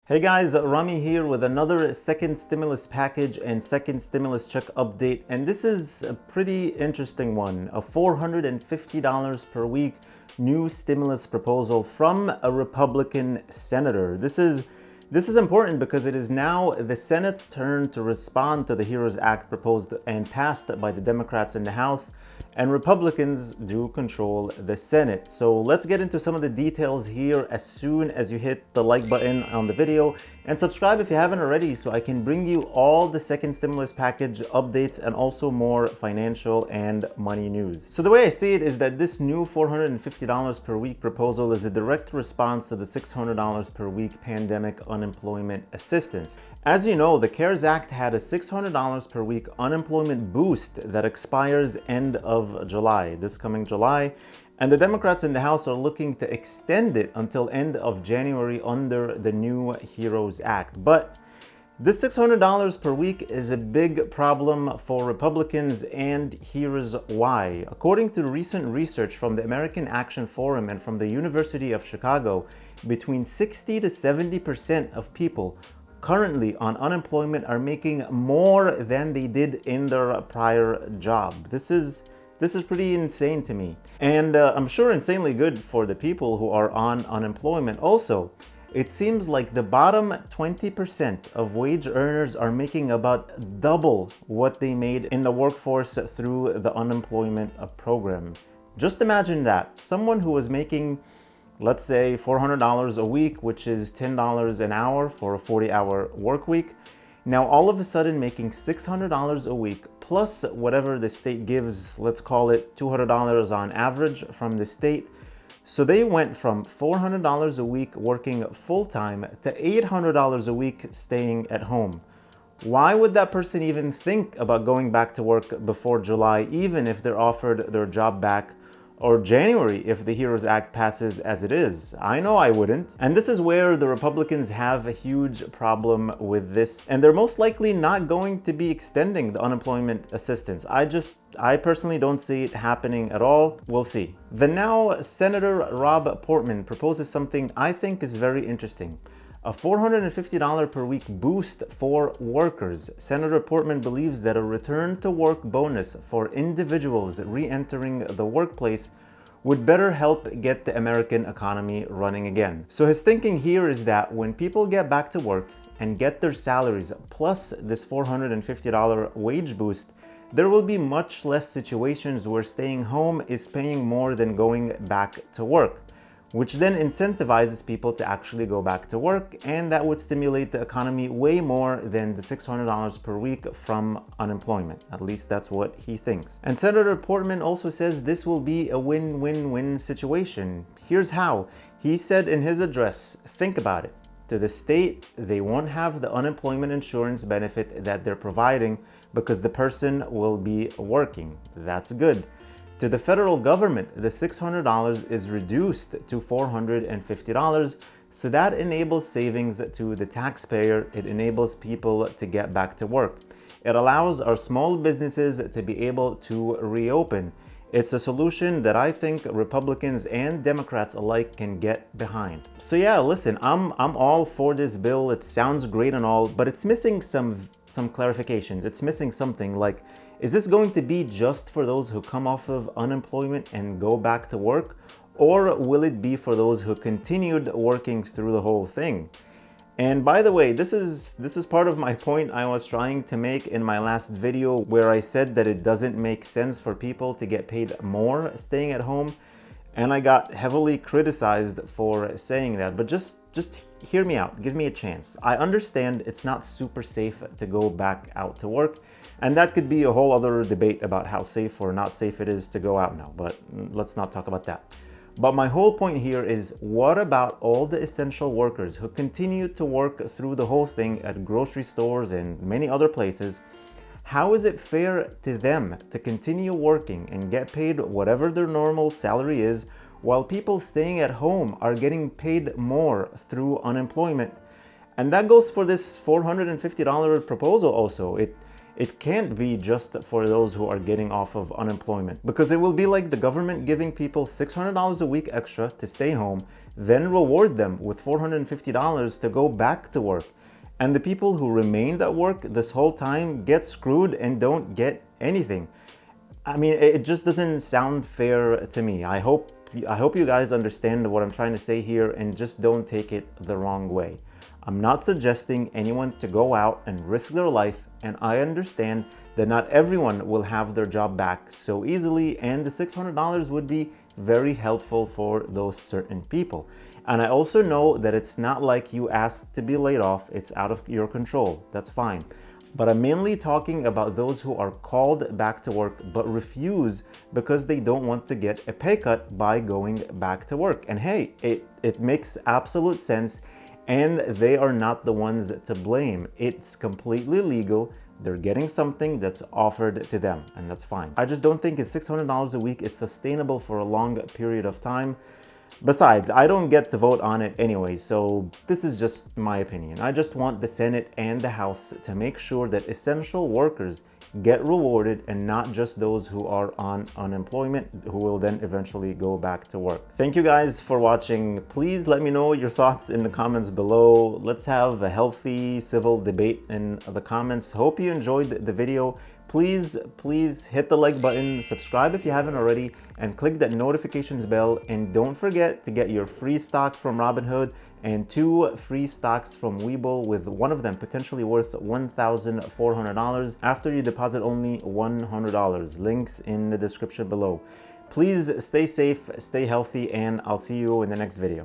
Hey guys, Rami here with another second stimulus package and second stimulus check update. And this is a pretty interesting one, a $450 per week new stimulus proposal from a Republican senator. This is important because it is now the Senate's turn to respond to the HEROES Act proposed and passed by the Democrats in the House, and Republicans do control the Senate. So let's get into some of the details here as soon as you hit the like button on the video and subscribe if you haven't already, so I can bring you all the second stimulus package updates and also more financial and money news. So the way I see it is that this new $450 per week proposal is a direct response to the $600 per week pandemic unemployment assistance. As you know, the CARES Act had a $600 per week unemployment boost that expires end of July, this coming July, and the Democrats in the House are looking to extend it until end of January under the new HEROES Act. But this $600 per week is a big problem for Republicans, and here's why. According to recent research from the American Action Forum and from the University of Chicago, between 60 to 70% of people currently on unemployment are making more than they did in their prior job. This is pretty insane to me. And I'm sure insanely good for the people who are on unemployment. Also, it seems like the bottom 20% of wage earners are making about double what they made in the workforce through the unemployment program. Just imagine that. Someone who was making, let's say, $400 a week, which is $10 an hour for a 40-hour work week, now all of a sudden making $600 a week plus whatever the state gives, let's call it $200 on average from the state. So they went from $400 a week working full-time to $800 a week staying at home. Why would that person even think about going back to work before July, even if they're offered their job back, or January if the HEROES Act passes as it is? I know I wouldn't. And this is where the Republicans have a huge problem with this, and they're most likely not going to be extending the unemployment assistance. I personally don't see it happening at all. We'll see. The now Senator Rob Portman proposes something I think is very interesting. A $450 per week boost for workers. Senator Portman believes that a return to work bonus for individuals re-entering the workplace would better help get the American economy running again. So his thinking here is that when people get back to work and get their salaries plus this $450 wage boost, there will be much less situations where staying home is paying more than going back to work, which then incentivizes people to actually go back to work, and that would stimulate the economy way more than the $600 per week from unemployment. At least that's what he thinks. And Senator Portman also says this will be a win-win-win situation. Here's how. He said in his address, think about it. To the state, they won't have the unemployment insurance benefit that they're providing because the person will be working. That's good. To the federal government, the $600 is reduced to $450, so that enables savings to the taxpayer. It enables people to get back to work. It allows our small businesses to be able to reopen. It's a solution that I think Republicans and Democrats alike can get behind. So yeah, listen, I'm all for this bill. It sounds great and all, but it's missing some clarifications. It's missing something like, is this going to be just for those who come off of unemployment and go back to work? Or will it be for those who continued working through the whole thing? And by the way, this is part of my point I was trying to make in my last video, where I said that it doesn't make sense for people to get paid more staying at home. And I got heavily criticized for saying that, but just hear me out, give me a chance. I understand it's not super safe to go back out to work, and that could be a whole other debate about how safe or not safe it is to go out now, but let's not talk about that. But my whole point here is, what about all the essential workers who continue to work through the whole thing at grocery stores and many other places? How is it fair to them to continue working and get paid whatever their normal salary is, while people staying at home are getting paid more through unemployment? And that goes for this $450 proposal also. It It can't be just for those who are getting off of unemployment, because it will be like the government giving people $600 a week extra to stay home, then reward them with $450 to go back to work. And the people who remained at work this whole time get screwed and don't get anything. I mean, it just doesn't sound fair to me. I hope you guys understand what I'm trying to say here and just don't take it the wrong way. I'm not suggesting anyone to go out and risk their life, and I understand that not everyone will have their job back so easily, and the $600 would be very helpful for those certain people. And I also know that it's not like you asked to be laid off, it's out of your control. That's fine. But I'm mainly talking about those who are called back to work but refuse because they don't want to get a pay cut by going back to work. And hey, it makes absolute sense, and they are not the ones to blame. It's completely legal. They're getting something that's offered to them, and that's fine. I just don't think $600 a week is sustainable for a long period of time. Besides, I don't get to vote on it anyway, so this is just my opinion. I just want the Senate and the House to make sure that essential workers get rewarded and not just those who are on unemployment, who will then eventually go back to work. Thank you guys for watching. Please let me know your thoughts in the comments below. Let's have a healthy civil debate in the comments. Hope you enjoyed the video. Please hit the like button, subscribe if you haven't already, and click that notifications bell. And don't forget to get your free stock from Robinhood and 2 free stocks from Webull, with one of them potentially worth $1,400 after you deposit only $100. Links in the description below. Please stay safe, stay healthy, and I'll see you in the next video.